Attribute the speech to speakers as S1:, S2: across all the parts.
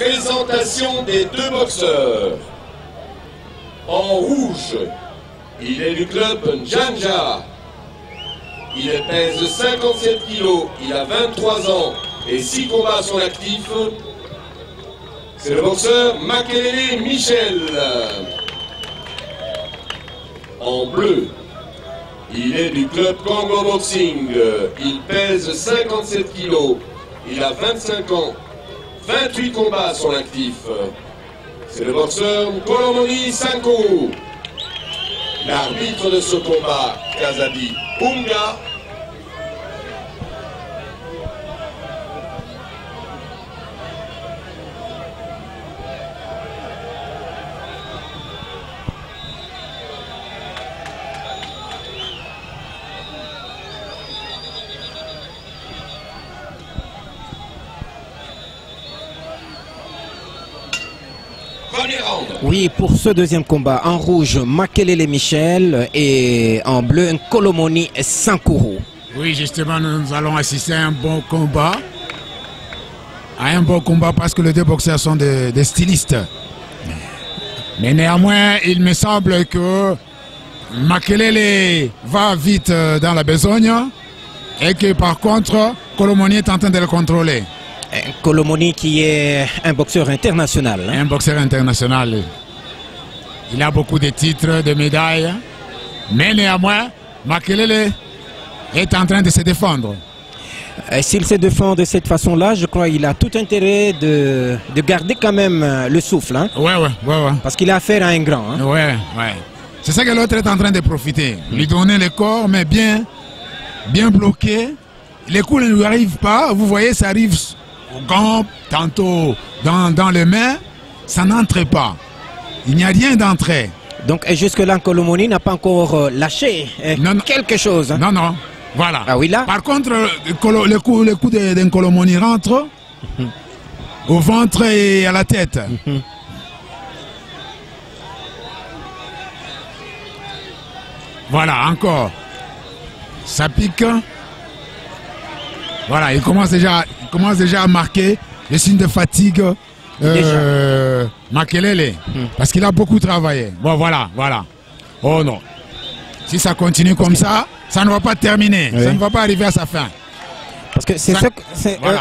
S1: Présentation des deux boxeurs. En rouge, il est du club Njanja. Il pèse 57 kg, il a 23 ans et 6 combats à son actif. C'est le boxeur Makelele Michel. En bleu, il est du club Congo Boxing. Il pèse 57 kg, il a 25 ans, 28 combats à son actif. C'est le boxeur Kolomoni Sanko. L'arbitre de ce combat, Kazadi Unga.
S2: Oui, pour ce deuxième combat, en rouge, Makelele Michel et en bleu, Kolomoni Sankourou.
S3: Oui, justement, nous allons assister à un bon combat. À un bon combat parce que les deux boxeurs sont des stylistes. Mais néanmoins, il me semble que Makelele va vite dans la besogne et que par contre, Kolomoni est en train de le contrôler.
S2: Kolomoni qui est un boxeur international. Hein?
S3: Un boxeur international. Il a beaucoup de titres, de médailles. Mais néanmoins, Makelele est en train de se défendre.
S2: S'il se défend de cette façon-là, je crois qu'il a tout intérêt de garder quand même le souffle. Hein?
S3: Ouais.
S2: Parce qu'il a affaire à un grand. Hein?
S3: Ouais. C'est ça que l'autre est en train de profiter. Lui donner le corps, mais bien bloqué. Les coups ne lui arrivent pas. Vous voyez, ça arrive au gant, tantôt dans les mains. Ça n'entre pas. Il n'y a rien d'entrée.
S2: Donc jusque-là, Kolomoni n'a pas encore lâché quelque chose. Hein?
S3: Non. Voilà.
S2: Ah oui, là.
S3: Par contre, le coup d'un Kolomoni rentre au ventre et à la tête. Voilà, encore. Ça pique. Voilà, il commence déjà à marquer les signes de fatigue. Makelele, parce qu'il a beaucoup travaillé. Bon, voilà. Oh non. Si ça continue comme ça, ça ne va pas terminer. Oui. Ça ne va pas arriver à sa fin.
S2: Parce que c'est ça.
S3: Voilà.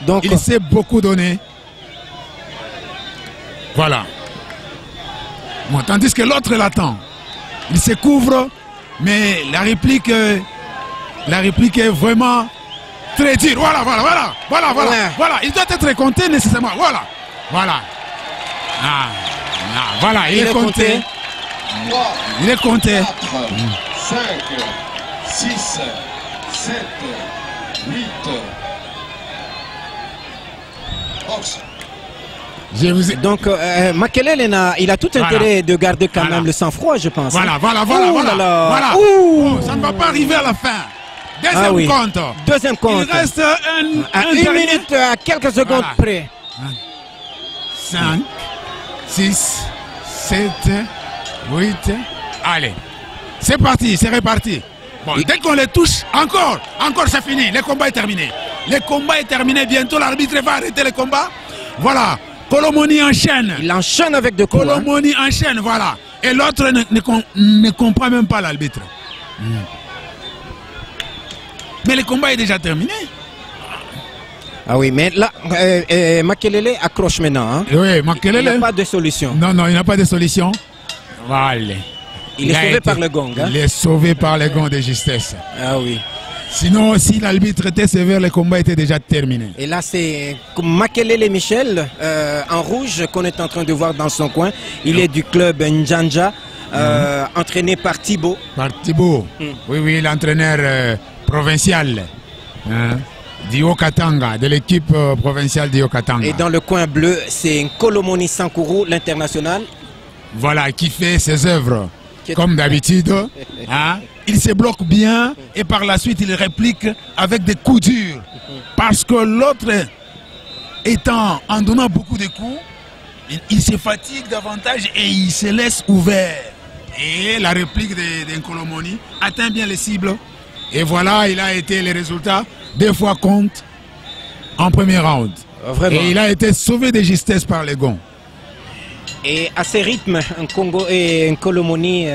S3: Donc, il s'est beaucoup donné. Voilà. Bon, tandis que l'autre l'attend. Il se couvre, mais la réplique est vraiment très dure. Voilà. Il doit être compté nécessairement. Voilà. Voilà, il est compté.
S1: 3,
S3: il est compté.
S1: 4, 5, 6, 7, 8.
S2: Donc Makelele il a tout intérêt de garder quand même le sang-froid, je pense.
S3: Voilà. Ça ne va pas arriver à la fin. Deuxième compte. Il reste
S2: une minute à quelques secondes près.
S3: 5, 6, 7, 8. Allez, c'est parti, c'est reparti. Bon, dès qu'on les touche, encore c'est fini. Le combat est terminé. Bientôt l'arbitre va arrêter le combat. Voilà, Kolomoni enchaîne.
S2: Il enchaîne avec de coups.
S3: Kolomoni enchaîne, voilà. Et l'autre ne comprend même pas l'arbitre. Mais le combat est déjà terminé.
S2: Ah oui, mais là, Makelele accroche maintenant. Hein?
S3: Oui, Makelele.
S2: Il n'a pas de solution.
S3: Non, il n'a pas de solution. Voilà.
S2: Il est sauvé par le gong. Hein?
S3: Il est sauvé par le gong de justesse.
S2: Ah oui.
S3: Sinon, si l'arbitre était sévère, le combat était déjà terminé.
S2: Et là, c'est Makelele Michel, en rouge, qu'on est en train de voir dans son coin. Il est du club Njanja, entraîné par Thibaut. Oui, l'entraîneur provincial. d'Iokatanga, de l'équipe provinciale d'Iokatanga. Et dans le coin bleu, c'est Kolomoni Sankourou, l'international.
S3: Voilà, qui fait ses œuvres comme d'habitude. Hein? Il se bloque bien et par la suite il réplique avec des coups durs. Parce que l'autre, en donnant beaucoup de coups, il se fatigue davantage et il se laisse ouvert. Et la réplique d'un Kolomoni atteint bien les cibles. Et voilà, il a été les résultats 2 fois contre en premier round.
S2: Vraiment.
S3: Et il a été sauvé de justesse par les gonds.
S2: Et à ces rythmes, un Congo et un Colomoni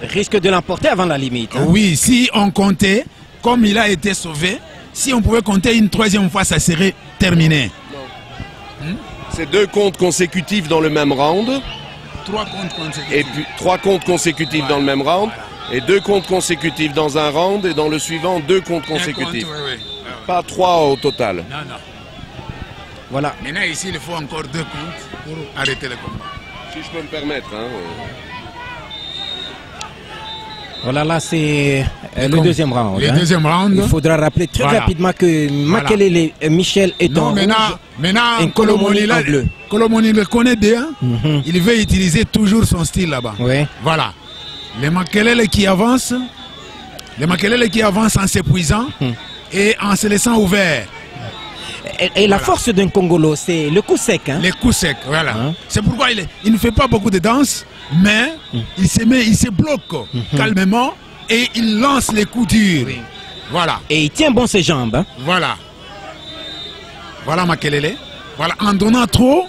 S2: risque de l'emporter avant la limite. Hein.
S3: Oui, si on comptait, comme il a été sauvé, si on pouvait compter une troisième fois, ça serait terminé.
S1: C'est 2 comptes consécutifs dans le même round.
S3: 3 comptes consécutifs.
S1: Et puis 3 comptes consécutifs dans le même round. Et 2 comptes consécutifs dans un round. Et dans le suivant, 2 comptes consécutifs. Pas 3 au total.
S3: Non, non.
S2: Voilà.
S3: Maintenant, ici, il faut encore 2 comptes pour arrêter le combat.
S1: Si je peux me permettre. Hein,
S2: Voilà, là c'est le deuxième round.
S3: Le deuxième round.
S2: Il faudra rappeler très rapidement que Makelele Michel est en rouge.
S3: Maintenant,
S2: Colomoni en bleu.
S3: Colomoni le connaît bien. Il veut utiliser toujours son style là-bas.
S2: Oui.
S3: Voilà. Les Makelele qui avancent en s'épuisant et en se laissant ouvert.
S2: Et la force d'un Congolo, c'est le coup sec. Hein?
S3: Les coups secs, voilà. C'est pourquoi il ne fait pas beaucoup de danse, mais il se bloque calmement et il lance les coups durs. Oui. Voilà.
S2: Et il tient bon ses jambes. Hein?
S3: Voilà. Voilà Makelele. Voilà, en donnant trop,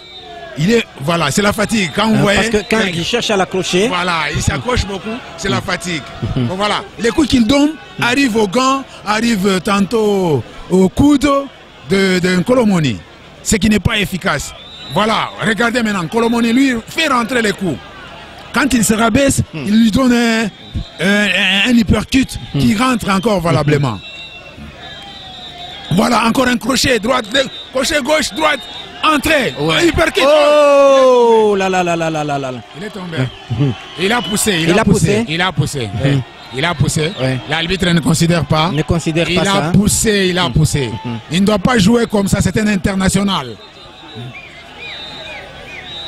S3: il est. Voilà, c'est la fatigue. Quand vous voyez.
S2: Parce que quand il cherche à l'accrocher.
S3: Voilà, il s'accroche beaucoup, c'est la fatigue. Donc voilà, les coups qu'il donne arrivent aux gants, arrivent tantôt au coude d'un Colomoni, ce qui n'est pas efficace. Voilà, regardez maintenant, Colomoni lui fait rentrer les coups. Quand il se rabaisse, il lui donne un uppercut qui rentre encore valablement. Voilà, encore un crochet, droite, crochet gauche, droite, entrée, uppercut.
S2: Oh là là là là là là là.
S3: Il est tombé. Il a poussé, il a poussé. Il a poussé.
S2: Ouais.
S3: L'arbitre ne considère pas.
S2: Ne considère
S3: il
S2: pas
S3: a
S2: ça.
S3: Poussé, il a poussé. Il ne doit pas jouer comme ça, c'est un international.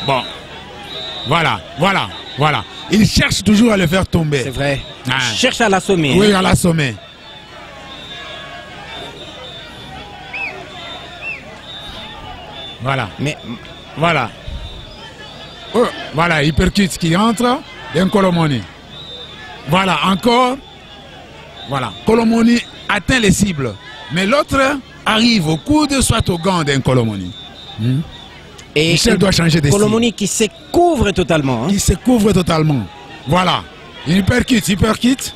S3: Bon. Voilà, voilà, voilà. Il cherche toujours à le faire tomber.
S2: C'est vrai. Il cherche à l'assommer.
S3: Oui, à l'assommer. Voilà.
S2: Mais
S3: voilà. Voilà, hypercute qui entre d'un Colomoni. Voilà, encore. Voilà. Colomoni atteint les cibles. Mais l'autre arrive au coude, soit au gant d'un Colomoni.
S2: Et
S3: Michel doit changer de style.
S2: Colomoni qui se couvre totalement. Hein.
S3: Il se couvre totalement. Voilà. Il hypercute.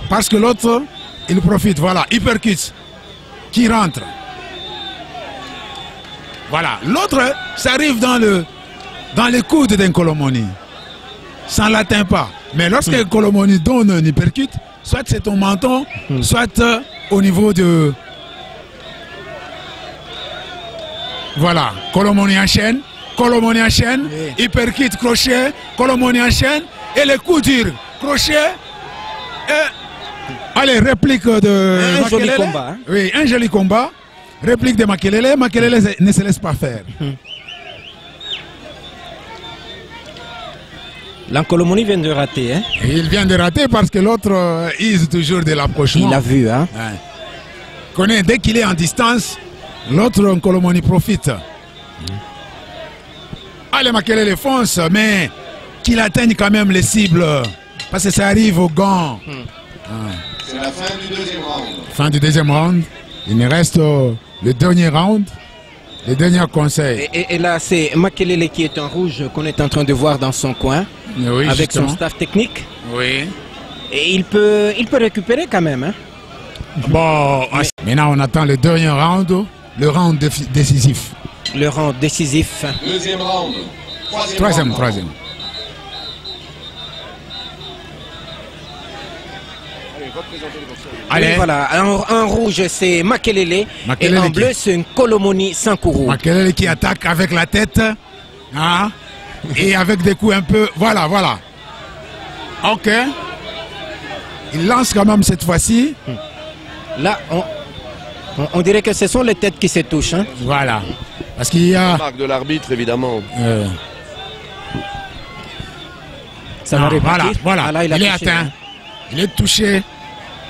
S3: Parce que l'autre, il profite. Voilà, hypercute. Qui rentre. Voilà. L'autre, ça arrive dans le coude d'un Colomoni. Ça ne l'atteint pas. Mais lorsque Colomoni donne un hypercute, soit c'est ton menton, soit au niveau de... Voilà. Colomoni enchaîne. Hypercute, crochet. Colomoni enchaîne. Et le coup dur. Crochet. Et... Allez, réplique de...
S2: Un joli combat. Hein.
S3: Oui, un joli combat. Réplique de Makelele. Makelele ne se laisse pas faire.
S2: L'Ancolomoni vient de rater. Hein?
S3: Il vient de rater parce que l'autre use toujours de l'approchement.
S2: Il a vu. Hein?
S3: Ouais. Connaît, dès qu'il est en distance, l'autre Ancolomoni profite. Allez, Makelele fonce, mais qu'il atteigne quand même les cibles. Parce que ça arrive au gant.
S1: C'est la fin du deuxième round.
S3: Fin du deuxième round. Il me reste le dernier round. Les derniers conseils.
S2: Et là, c'est Makelele qui est en rouge qu'on est en train de voir dans son coin.
S3: Oui,
S2: avec
S3: justement.
S2: son staff technique.
S3: Oui.
S2: Et il peut récupérer quand même. Hein.
S3: Bon, maintenant on attend le dernier round, le round décisif.
S2: Le round décisif.
S1: Deuxième round.
S3: Troisième.
S2: Allez. Oui, voilà, en rouge c'est Makelele et en bleu c'est une Colomoni Sankourou.
S3: Makelele qui attaque avec la tête, hein, et avec des coups un peu... Voilà. Ok. Il lance quand même cette fois-ci.
S2: Là, on dirait que ce sont les têtes qui se touchent. Hein.
S3: Voilà. Parce qu'il y a...
S1: La marque de l'arbitre, évidemment.
S2: Ça va repartir.
S3: Voilà.
S2: Ah, là,
S3: il est
S2: touché,
S3: atteint. Hein.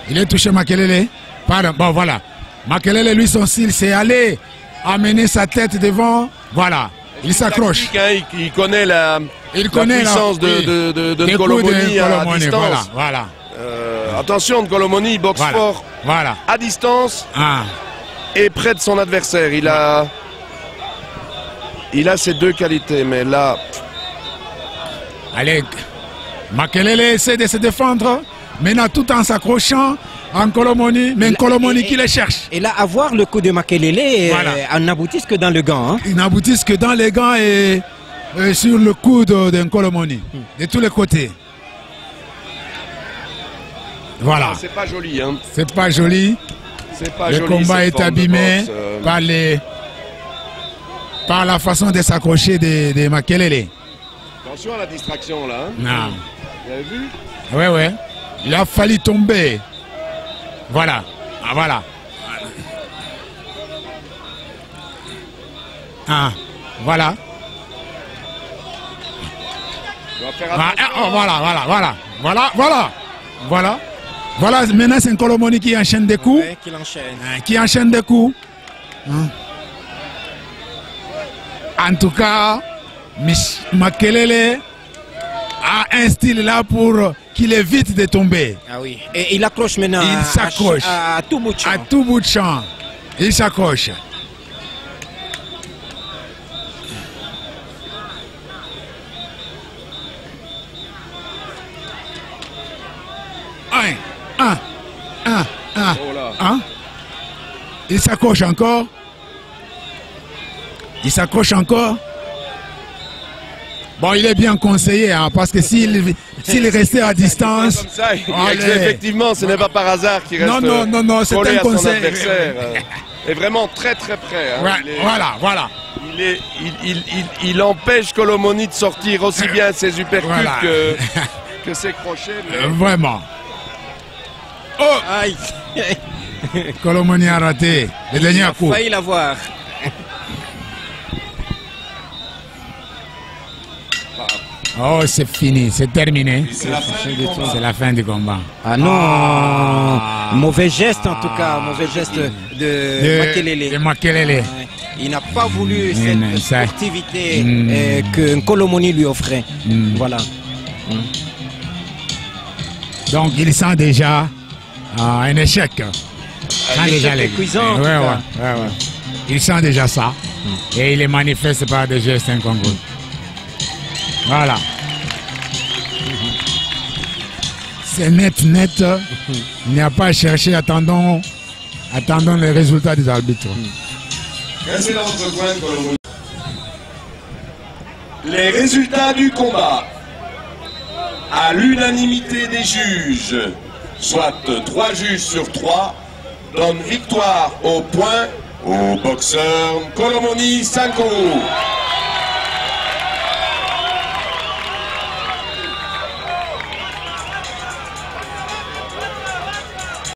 S3: Il est touché, Makelele. Pardon, bon, voilà. Makelele, lui, son style, c'est aller amener sa tête devant. Voilà. Il s'accroche.
S1: Il connaît la puissance de Colomoni à distance.
S3: Voilà.
S1: Attention, de Colomoni, boxe fort.
S3: Voilà.
S1: À distance et près de son adversaire. Il a il a ses deux qualités, mais là...
S3: Allez, Makelele essaie de se défendre, maintenant tout en s'accrochant en Kolomoni, mais Kolomoni qui les cherche.
S2: Et là, avoir le coup de Makelele, voilà. N'aboutisse que dans le gant. Hein.
S3: Il n'aboutisse que dans les gants et sur le coude d'un Kolomoni, de tous les côtés. Voilà.
S1: C'est pas joli. Hein.
S3: C'est pas joli. Le combat est abîmé par la façon de s'accrocher de Makelele.
S1: Attention à la distraction là. Hein.
S3: Non.
S1: Vous avez vu?
S3: Ouais, ouais. Il a fallu tomber. Voilà. Ah, voilà. Ah, voilà. Voilà, maintenant c'est un Kolomoni qui enchaîne des coups.
S2: Ouais,
S3: qui enchaîne des coups. En tout cas, Makelele a un style là pour qu'il évite de tomber.
S2: Ah oui. Et il accroche maintenant.
S3: Il s'accroche.
S2: À tout bout de champ.
S3: À tout bout de champ. Il s'accroche. Il s'accroche encore. Il s'accroche encore. Bon, il est bien conseillé, hein, parce que s'il restait à distance...
S1: Comme ça, effectivement, ce n'est pas par hasard qu'il reste
S3: non, c'est un conseil.
S1: Son adversaire est vraiment très très près. Hein.
S3: Ouais, voilà.
S1: Il empêche Kolomoni de sortir aussi bien ses uppercuts que ses crochets. Mais...
S3: Vraiment. Oh,
S2: aïe.
S3: Kolomoni a raté le dernier coup.
S2: Il a failli l'avoir.
S3: Oh, c'est fini, c'est terminé. C'est la fin du combat.
S2: Ah non, mauvais geste en tout cas, mauvais geste de Makelele.
S3: De Makelele.
S2: Il n'a pas voulu cette sportivité que Kolomoni lui offrait. Voilà.
S3: Donc il sent déjà un échec.
S2: Un échec cuisant.
S3: Ouais. Il sent déjà ça. Et il les manifeste par des gestes incongrus. Voilà. C'est net. Il n'y a pas à chercher. Attendons les résultats des arbitres.
S1: Les résultats du combat. À l'unanimité des juges, soit 3 juges sur 3, donnent victoire au point au boxeur Kolomoni Sanko.